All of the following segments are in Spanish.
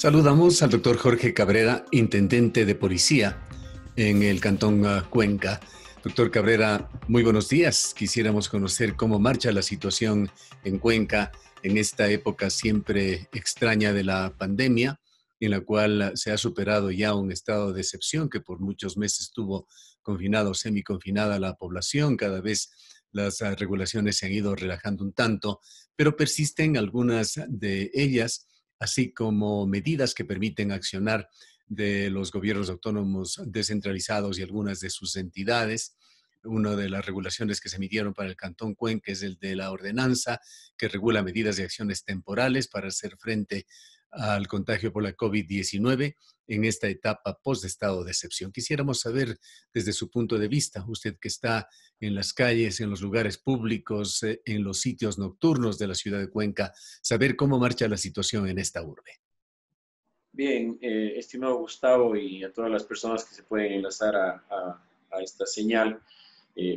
Saludamos al doctor Jorge Cabrera, intendente de policía en el cantón Cuenca. Doctor Cabrera, muy buenos días. Quisiéramos conocer cómo marcha la situación en Cuenca en esta época siempre extraña de la pandemia, en la cual se ha superado ya un estado de excepción que por muchos meses estuvo confinado, semiconfinada la población. Cada vez las regulaciones se han ido relajando un tanto, pero persisten algunas de ellas, así como medidas que permiten accionar de los gobiernos autónomos descentralizados y algunas de sus entidades. Una de las regulaciones que se emitieron para el Cantón Cuenca es el de la ordenanza que regula medidas y acciones temporales para hacer frente al contagio por la COVID-19 en esta etapa post-estado de excepción. Quisiéramos saber desde su punto de vista, usted que está en las calles, en los lugares públicos, en los sitios nocturnos de la ciudad de Cuenca, saber cómo marcha la situación en esta urbe. Bien, estimado Gustavo y a todas las personas que se pueden enlazar a esta señal,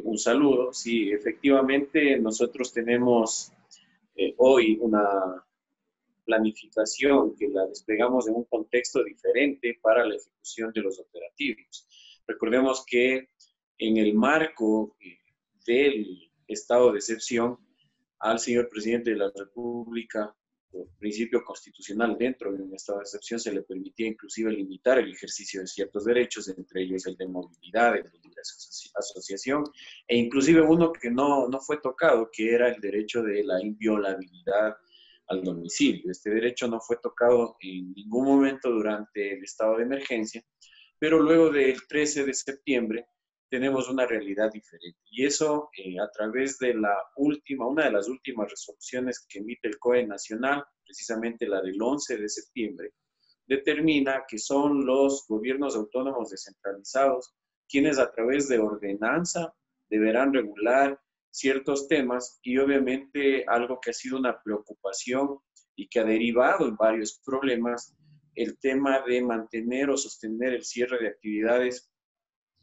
un saludo. Sí, efectivamente, nosotros tenemos hoy una planificación que la desplegamos en un contexto diferente para la ejecución de los operativos. Recordemos que en el marco del estado de excepción, al señor presidente de la República, por principio constitucional, dentro de un estado de excepción se le permitía inclusive limitar el ejercicio de ciertos derechos, entre ellos el de movilidad, el de libre asociación, e inclusive uno que no fue tocado, que era el derecho de la inviolabilidad al domicilio. Este derecho no fue tocado en ningún momento durante el estado de emergencia, pero luego del 13 de septiembre tenemos una realidad diferente. Y eso a través de una de las últimas resoluciones que emite el COE Nacional, precisamente la del 11 de septiembre, determina que son los gobiernos autónomos descentralizados quienes a través de ordenanza deberán regular ciertos temas y obviamente algo que ha sido una preocupación y que ha derivado en varios problemas, el tema de mantener o sostener el cierre de actividades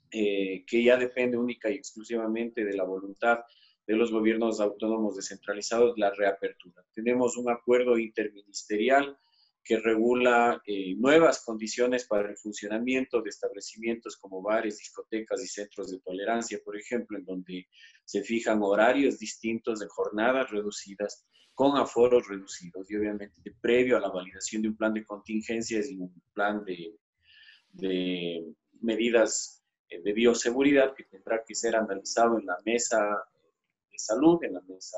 que ya depende única y exclusivamente de la voluntad de los gobiernos autónomos descentralizados, la reapertura. Tenemos un acuerdo interministerial que regula nuevas condiciones para el funcionamiento de establecimientos como bares, discotecas y centros de tolerancia, por ejemplo, en donde se fijan horarios distintos de jornadas reducidas con aforos reducidos y obviamente previo a la validación de un plan de contingencias y un plan de medidas de bioseguridad que tendrá que ser analizado en la mesa de salud, en la mesa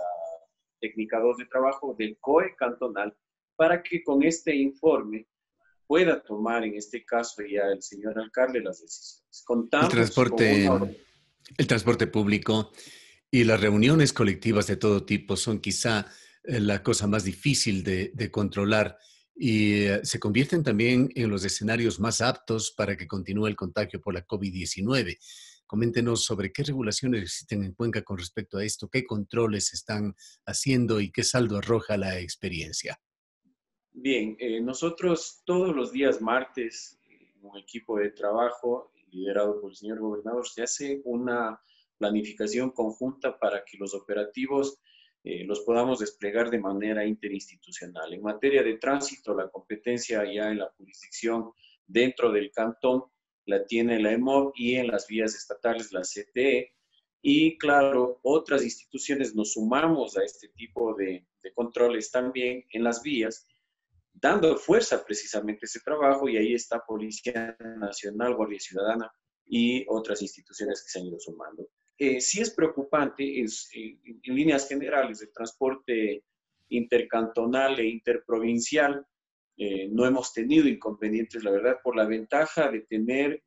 técnica 2 de trabajo del COE cantonal, para que con este informe pueda tomar en este caso ya el señor alcalde las decisiones. El Contamos con transporte, una... el transporte público y las reuniones colectivas de todo tipo son quizá la cosa más difícil de controlar y se convierten también en los escenarios más aptos para que continúe el contagio por la COVID-19. Coméntenos sobre qué regulaciones existen en Cuenca con respecto a esto, qué controles se están haciendo y qué saldo arroja la experiencia. Bien, nosotros todos los días martes, un equipo de trabajo liderado por el señor gobernador, se hace una planificación conjunta para que los operativos los podamos desplegar de manera interinstitucional. En materia de tránsito, la competencia ya en la jurisdicción dentro del cantón la tiene la EMOB y en las vías estatales la CTE. Y claro, otras instituciones nos sumamos a este tipo de controles también en las vías, dando fuerza precisamente a ese trabajo, y ahí está Policía Nacional, Guardia Ciudadana y otras instituciones que se han ido sumando. Sí es preocupante, en líneas generales, el transporte intercantonal e interprovincial, no hemos tenido inconvenientes, la verdad, por la ventaja de tener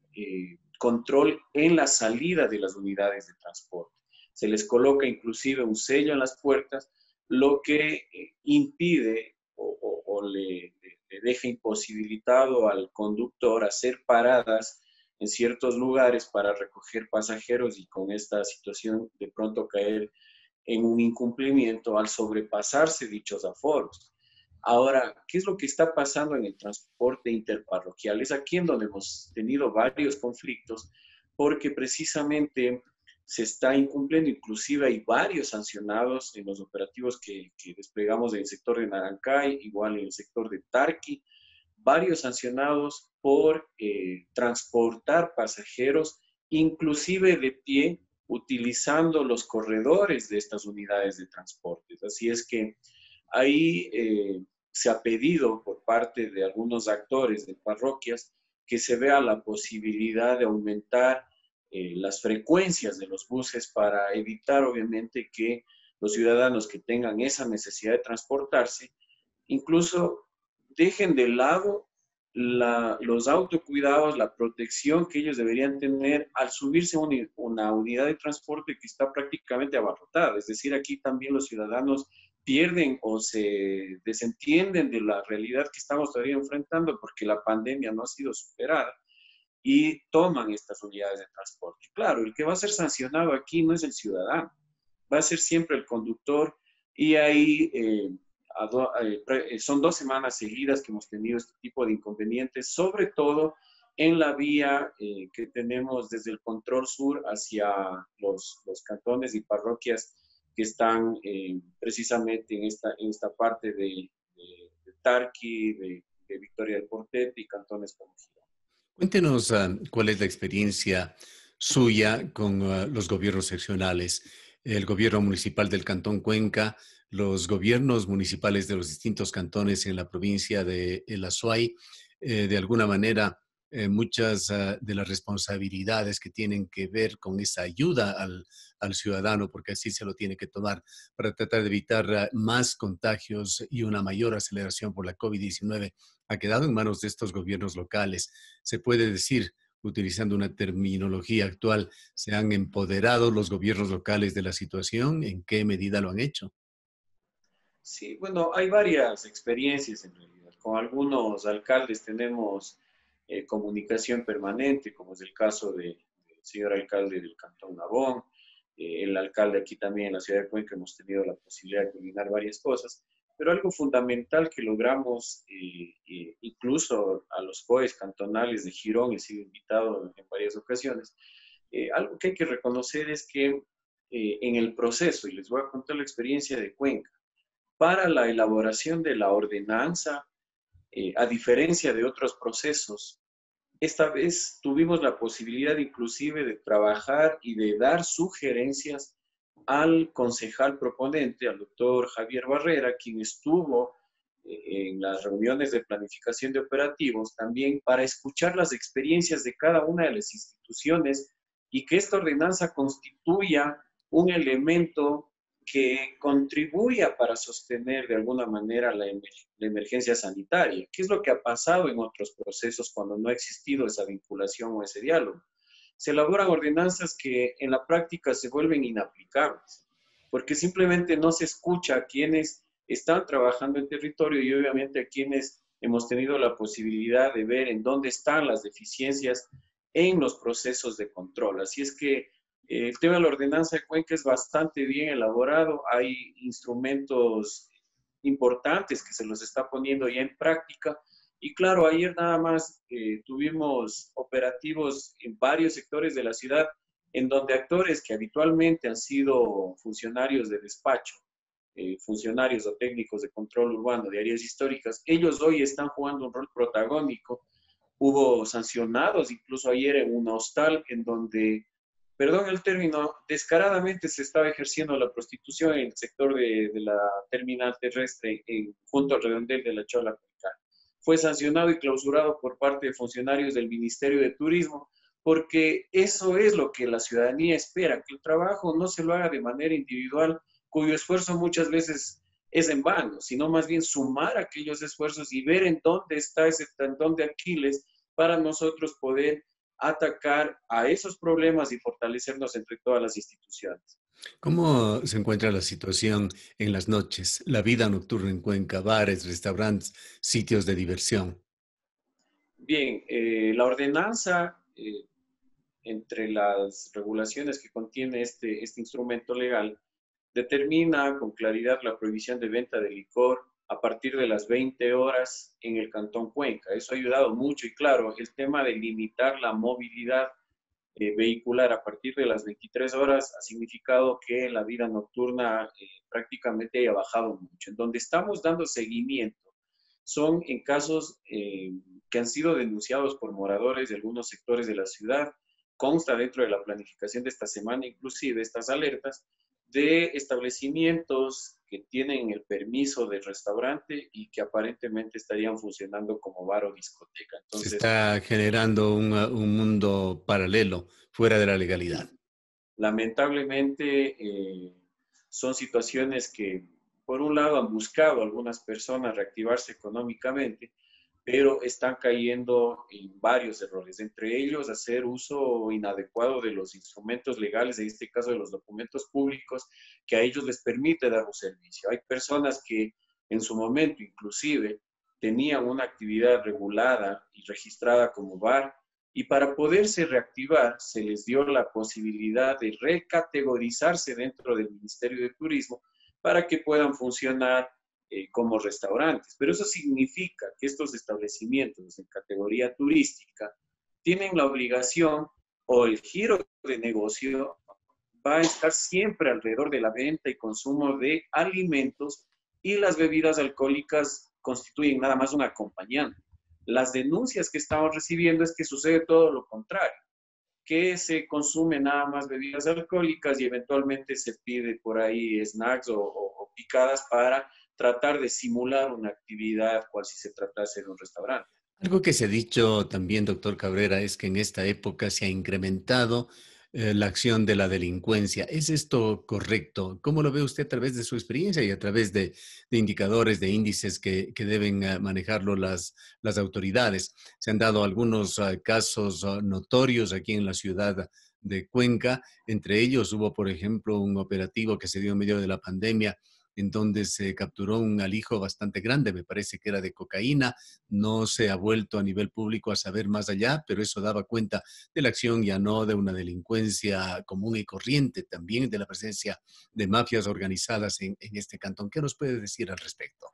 control en la salida de las unidades de transporte. Se les coloca inclusive un sello en las puertas, lo que impide o le deja imposibilitado al conductor hacer paradas en ciertos lugares para recoger pasajeros y con esta situación de pronto caer en un incumplimiento al sobrepasarse dichos aforos. Ahora, ¿qué es lo que está pasando en el transporte interparroquial? Es aquí en donde hemos tenido varios conflictos porque precisamente se está incumpliendo, inclusive hay varios sancionados en los operativos que desplegamos en el sector de Narancay, igual en el sector de Tarqui, varios sancionados por transportar pasajeros, inclusive de pie, utilizando los corredores de estas unidades de transporte. Así es que ahí se ha pedido por parte de algunos actores de parroquias que se vea la posibilidad de aumentar las frecuencias de los buses para evitar, obviamente, que los ciudadanos que tengan esa necesidad de transportarse, incluso dejen de lado los autocuidados, la protección que ellos deberían tener al subirse a una unidad de transporte que está prácticamente abarrotada. Es decir, aquí también los ciudadanos pierden o se desentienden de la realidad que estamos todavía enfrentando porque la pandemia no ha sido superada y toman estas unidades de transporte. Claro, el que va a ser sancionado aquí no es el ciudadano, va a ser siempre el conductor y ahí son 2 semanas seguidas que hemos tenido este tipo de inconvenientes, sobre todo en la vía que tenemos desde el control sur hacia los cantones y parroquias que están precisamente en esta parte de Tarqui, de Victoria del Portete y cantones como Girón. Cuéntenos cuál es la experiencia suya con los gobiernos seccionales, el gobierno municipal del Cantón Cuenca, los gobiernos municipales de los distintos cantones en la provincia de El Azuay. De alguna manera, muchas de las responsabilidades que tienen que ver con esa ayuda al ciudadano, porque así se lo tiene que tomar para tratar de evitar más contagios y una mayor aceleración por la COVID-19, ha quedado en manos de estos gobiernos locales. Se puede decir, utilizando una terminología actual, ¿se han empoderado los gobiernos locales de la situación? ¿En qué medida lo han hecho? Sí, bueno, hay varias experiencias en realidad. Con algunos alcaldes tenemos comunicación permanente, como es el caso del señor alcalde del Cantón Nabón, el alcalde aquí también en la ciudad de Cuenca, hemos tenido la posibilidad de coordinar varias cosas, pero algo fundamental que logramos, incluso a los COEs cantonales de Girón, he sido invitado en varias ocasiones, algo que hay que reconocer es que en el proceso, y les voy a contar la experiencia de Cuenca, para la elaboración de la ordenanza, a diferencia de otros procesos, esta vez tuvimos la posibilidad inclusive de trabajar y de dar sugerencias al concejal proponente, al doctor Javier Barrera, quien estuvo en las reuniones de planificación de operativos, también para escuchar las experiencias de cada una de las instituciones y que esta ordenanza constituya un elemento que contribuya para sostener de alguna manera la emergencia sanitaria. ¿Qué es lo que ha pasado en otros procesos cuando no ha existido esa vinculación o ese diálogo? Se elaboran ordenanzas que en la práctica se vuelven inaplicables, porque simplemente no se escucha a quienes están trabajando en territorio y obviamente a quienes hemos tenido la posibilidad de ver en dónde están las deficiencias en los procesos de control. Así es que el tema de la ordenanza de Cuenca es bastante bien elaborado, hay instrumentos importantes que se los está poniendo ya en práctica. Y claro, ayer nada más tuvimos operativos en varios sectores de la ciudad en donde actores que habitualmente han sido funcionarios de despacho, funcionarios o técnicos de control urbano de áreas históricas, ellos hoy están jugando un rol protagónico. Hubo sancionados incluso ayer en un hostal en donde, perdón el término, descaradamente se estaba ejerciendo la prostitución en el sector de la terminal terrestre junto al redondel de la Chola Cuenca. Fue sancionado y clausurado por parte de funcionarios del Ministerio de Turismo, porque eso es lo que la ciudadanía espera, que el trabajo no se lo haga de manera individual, cuyo esfuerzo muchas veces es en vano, sino más bien sumar aquellos esfuerzos y ver en dónde está ese tendón de Aquiles para nosotros poder atacar a esos problemas y fortalecernos entre todas las instituciones. ¿Cómo se encuentra la situación en las noches, la vida nocturna en Cuenca, bares, restaurantes, sitios de diversión? Bien, la ordenanza, entre las regulaciones que contiene este instrumento legal, determina con claridad la prohibición de venta de licor a partir de las 20 horas en el Cantón Cuenca. Eso ha ayudado mucho y claro, el tema de limitar la movilidad vehicular a partir de las 23 horas ha significado que la vida nocturna prácticamente haya bajado mucho. En donde estamos dando seguimiento son en casos que han sido denunciados por moradores de algunos sectores de la ciudad. Consta dentro de la planificación de esta semana, inclusive estas alertas, de establecimientos que tienen el permiso del restaurante y que aparentemente estarían funcionando como bar o discoteca. Se Entonces, está generando un mundo paralelo fuera de la legalidad. lamentablemente, son situaciones que, por un lado, han buscado a algunas personas reactivarse económicamente, pero están cayendo en varios errores, entre ellos hacer uso inadecuado de los instrumentos legales, en este caso de los documentos públicos, que a ellos les permite dar un servicio. Hay personas que en su momento inclusive tenían una actividad regulada y registrada como bar, y para poderse reactivar se les dio la posibilidad de recategorizarse dentro del Ministerio de Turismo para que puedan funcionar como restaurantes. Pero eso significa que estos establecimientos en categoría turística tienen la obligación o el giro de negocio va a estar siempre alrededor de la venta y consumo de alimentos, y las bebidas alcohólicas constituyen nada más un acompañante. Las denuncias que estamos recibiendo es que sucede todo lo contrario, que se consumen nada más bebidas alcohólicas y eventualmente se pide por ahí snacks o picadas para tratar de simular una actividad cual si se tratase de un restaurante. Algo que se ha dicho también, doctor Cabrera, es que en esta época se ha incrementado la acción de la delincuencia. ¿Es esto correcto? ¿Cómo lo ve usted a través de su experiencia y a través de indicadores, de índices que deben manejarlo las autoridades? Se han dado algunos casos notorios aquí en la ciudad de Cuenca. Entre ellos hubo, por ejemplo, un operativo que se dio en medio de la pandemia en donde se capturó un alijo bastante grande, me parece que era de cocaína. No se ha vuelto a nivel público a saber más allá, pero eso daba cuenta de la acción ya no de una delincuencia común y corriente, también de la presencia de mafias organizadas en este cantón. ¿Qué nos puede decir al respecto?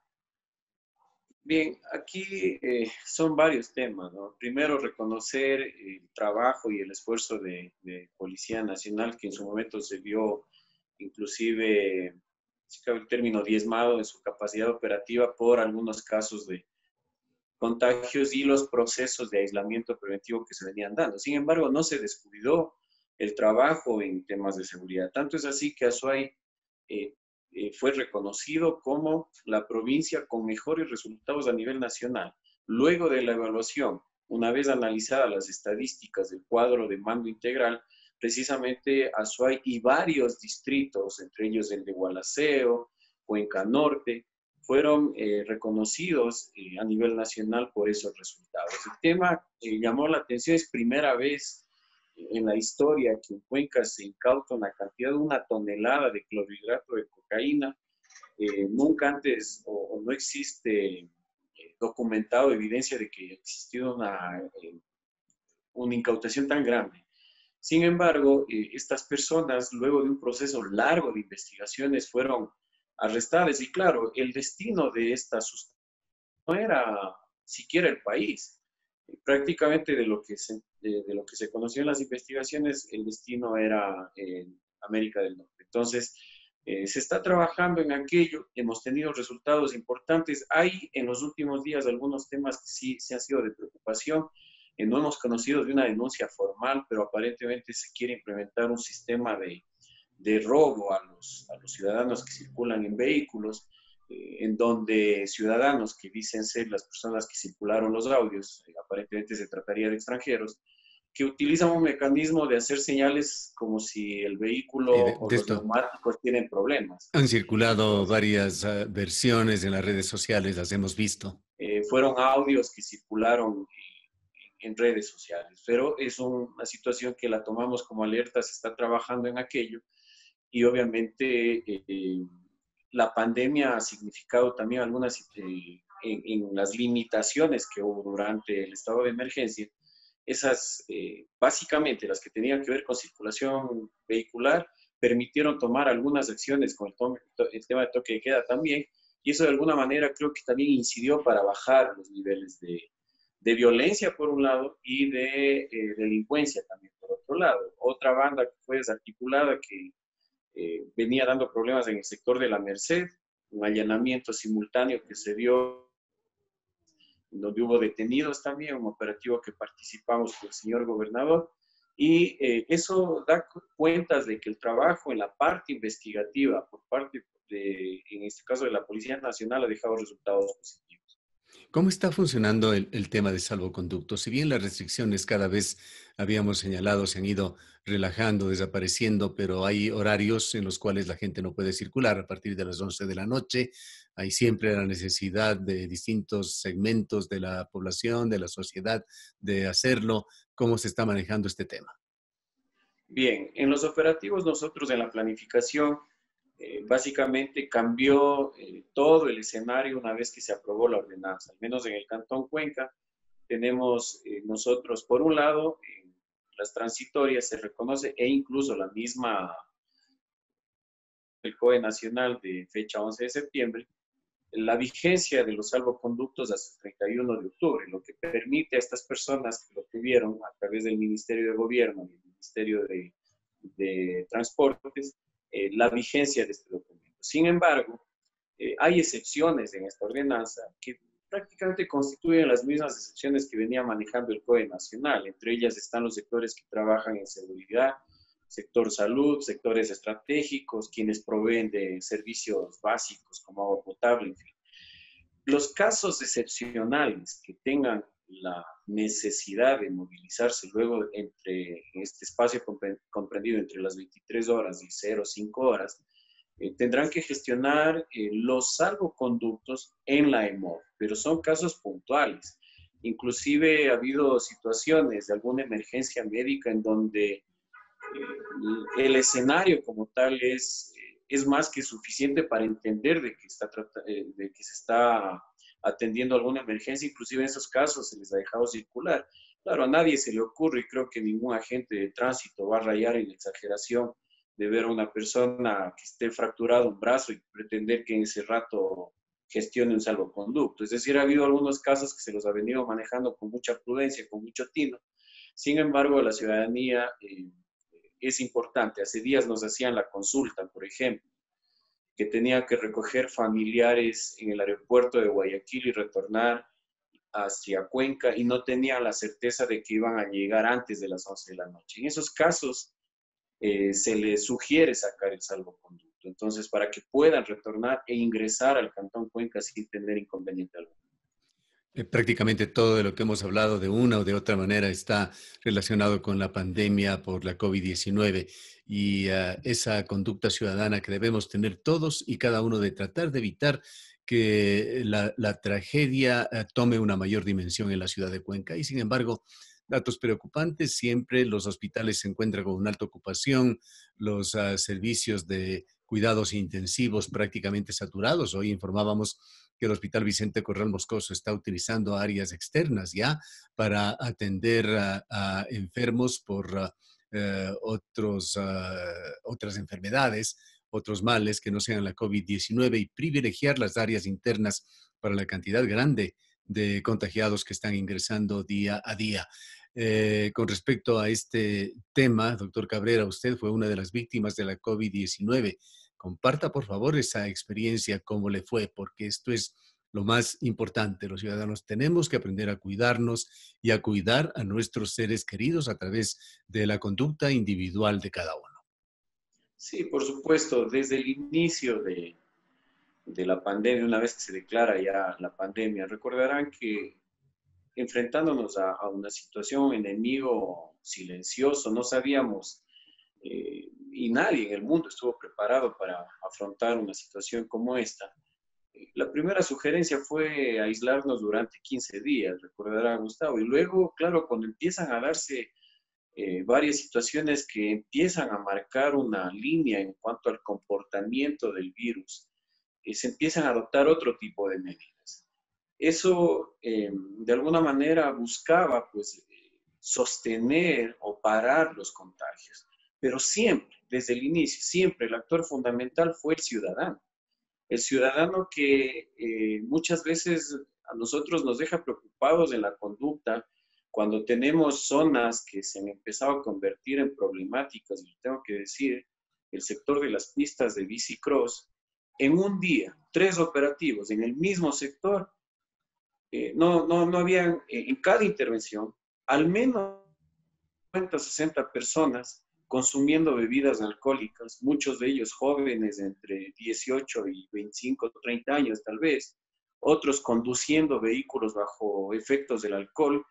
Bien, aquí son varios temas, ¿no? Primero, reconocer el trabajo y el esfuerzo de Policía Nacional, que en su momento se vio inclusive, si cabe el término, diezmado en su capacidad operativa por algunos casos de contagios y los procesos de aislamiento preventivo que se venían dando. Sin embargo, no se descuidó el trabajo en temas de seguridad. Tanto es así que Azuay eh, fue reconocido como la provincia con mejores resultados a nivel nacional. Luego de la evaluación, una vez analizadas las estadísticas del cuadro de mando integral, precisamente Azuay y varios distritos, entre ellos el de Gualaceo, Cuenca Norte, fueron reconocidos a nivel nacional por esos resultados. El tema llamó la atención, es primera vez en la historia que en Cuenca se incauta una cantidad de 1 tonelada de clorhidrato de cocaína. Nunca antes o no existe documentado evidencia de que ha existido una incautación tan grande. Sin embargo, estas personas, luego de un proceso largo de investigaciones, fueron arrestadas. Y claro, el destino de esta sustancia no era siquiera el país. Prácticamente de lo que se conoció en las investigaciones, el destino era en América del Norte. Entonces, se está trabajando en aquello, hemos tenido resultados importantes. Hay en los últimos días algunos temas que sí se han sido de preocupación. No hemos conocido de una denuncia formal, pero aparentemente se quiere implementar un sistema de robo a los ciudadanos que circulan en vehículos, en donde ciudadanos que dicen ser las personas que circularon los audios, aparentemente se trataría de extranjeros, que utilizan un mecanismo de hacer señales como si el vehículo Sí, o de los esto neumáticos tienen problemas. han circulado Entonces, varias versiones en las redes sociales, las hemos visto. fueron audios que circularon en redes sociales, pero es una situación que la tomamos como alerta, se está trabajando en aquello y obviamente la pandemia ha significado también algunas, en las limitaciones que hubo durante el estado de emergencia, esas básicamente las que tenían que ver con circulación vehicular, permitieron tomar algunas acciones con el tema de toque de queda también, y eso de alguna manera creo que también incidió para bajar los niveles de violencia por un lado y de delincuencia también por otro lado. Otra banda que fue desarticulada que venía dando problemas en el sector de la Merced, un allanamiento simultáneo que se dio donde hubo detenidos también, un operativo que participamos con el señor gobernador, y eso da cuentas de que el trabajo en la parte investigativa por parte de, en este caso de la Policía Nacional, ha dejado resultados positivos. ¿Cómo está funcionando el tema de salvoconducto? Si bien las restricciones cada vez habíamos señalado se han ido relajando, desapareciendo, pero hay horarios en los cuales la gente no puede circular a partir de las 11 de la noche. Hay siempre la necesidad de distintos segmentos de la población, de la sociedad, de hacerlo. ¿Cómo se está manejando este tema? Bien, en los operativos nosotros en la planificación básicamente cambió todo el escenario una vez que se aprobó la ordenanza, al menos en el Cantón Cuenca. Tenemos nosotros, por un lado, las transitorias se reconoce e incluso la misma, el COE Nacional de fecha 11 de septiembre, la vigencia de los salvoconductos hasta el 31 de octubre, lo que permite a estas personas que lo tuvieron a través del Ministerio de Gobierno y el Ministerio de Transportes, la vigencia de este documento. Sin embargo, hay excepciones en esta ordenanza que prácticamente constituyen las mismas excepciones que venía manejando el COE Nacional. Entre ellas están los sectores que trabajan en seguridad, sector salud, sectores estratégicos, quienes proveen de servicios básicos como agua potable, en fin. Los casos excepcionales que tengan la necesidad de movilizarse luego entre este espacio comprendido entre las 23 horas y 05 horas, tendrán que gestionar los salvoconductos en la EMOV, pero son casos puntuales. Inclusive ha habido situaciones de alguna emergencia médica en donde el escenario como tal es más que suficiente para entender de que se está atendiendo alguna emergencia. Inclusive en esos casos se les ha dejado circular. Claro, a nadie se le ocurre, y creo que ningún agente de tránsito va a rayar en la exageración de ver a una persona que esté fracturado un brazo y pretender que en ese rato gestione un salvoconducto. Es decir, ha habido algunos casos que se los ha venido manejando con mucha prudencia, con mucho tino. Sin embargo, la ciudadanía es importante. Hace días nos hacían la consulta, por ejemplo, que tenía que recoger familiares en el aeropuerto de Guayaquil y retornar hacia Cuenca y no tenían la certeza de que iban a llegar antes de las 11 de la noche. En esos casos se les sugiere sacar el salvoconducto, entonces para que puedan retornar e ingresar al Cantón Cuenca sin tener inconveniente alguno. Prácticamente todo de lo que hemos hablado de una o de otra manera está relacionado con la pandemia por la COVID-19 y esa conducta ciudadana que debemos tener todos y cada uno de tratar de evitar que la tragedia tome una mayor dimensión en la ciudad de Cuenca. Y sin embargo, datos preocupantes, siempre los hospitales se encuentran con una alta ocupación, los servicios de cuidados intensivos prácticamente saturados. Hoy informábamos que el Hospital Vicente Corral Moscoso está utilizando áreas externas ya para atender a enfermos por otras enfermedades, otros males que no sean la COVID-19 y privilegiar las áreas internas para la cantidad grande de contagiados que están ingresando día a día. Con respecto a este tema, doctor Cabrera, usted fue una de las víctimas de la COVID-19. Comparta, por favor, esa experiencia, cómo le fue, porque esto es lo más importante. Los ciudadanos tenemos que aprender a cuidarnos y a cuidar a nuestros seres queridos a través de la conducta individual de cada uno. Sí, por supuesto, desde el inicio de la pandemia, una vez que se declara ya la pandemia, recordarán que enfrentándonos a una situación, un enemigo silencioso, no sabíamos y nadie en el mundo estuvo preparado para afrontar una situación como esta. La primera sugerencia fue aislarnos durante 15 días, recordará Gustavo, y luego, claro, cuando empiezan a darse varias situaciones que empiezan a marcar una línea en cuanto al comportamiento del virus, se empiezan a adoptar otro tipo de medidas. Eso, de alguna manera, buscaba, pues, sostener o parar los contagios, pero siempre, desde el inicio, siempre el actor fundamental fue el ciudadano que muchas veces a nosotros nos deja preocupados en la conducta cuando tenemos zonas que se han empezado a convertir en problemáticas, y tengo que decir, el sector de las pistas de bicicross, en un día, 3 operativos en el mismo sector, no habían en cada intervención al menos 50, 60 personas consumiendo bebidas alcohólicas, muchos de ellos jóvenes entre 18 y 25, 30 años tal vez, otros conduciendo vehículos bajo efectos del alcohol.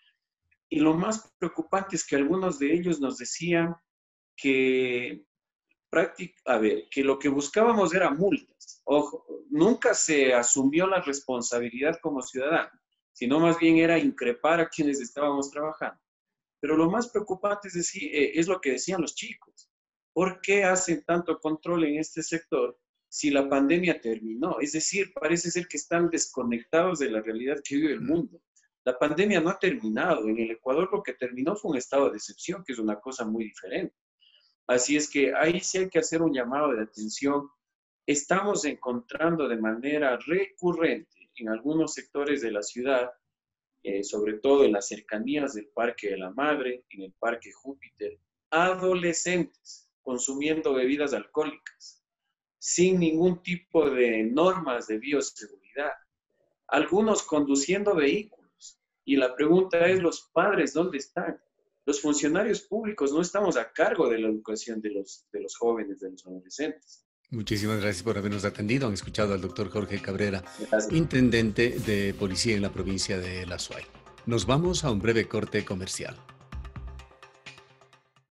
Y lo más preocupante es que algunos de ellos nos decían que que lo que buscábamos era multas. Ojo, nunca se asumió la responsabilidad como ciudadano, sino más bien era increpar a quienes estábamos trabajando. Pero lo más preocupante es decir, es lo que decían los chicos. ¿Por qué hacen tanto control en este sector si la pandemia terminó? Es decir, parece ser que están desconectados de la realidad que vive el mundo. La pandemia no ha terminado. En el Ecuador lo que terminó fue un estado de excepción, que es una cosa muy diferente. Así es que ahí sí hay que hacer un llamado de atención. Estamos encontrando de manera recurrente en algunos sectores de la ciudad, sobre todo en las cercanías del Parque de la Madre, en el Parque Júpiter, adolescentes consumiendo bebidas alcohólicas sin ningún tipo de normas de bioseguridad, algunos conduciendo vehículos. Y la pregunta es, ¿los padres dónde están? Los funcionarios públicos no estamos a cargo de la educación de los jóvenes, de los adolescentes. Muchísimas gracias por habernos atendido. Han escuchado al doctor Jorge Cabrera, Gracias. intendente de policía en la provincia de La Suay. Nos vamos a un breve corte comercial.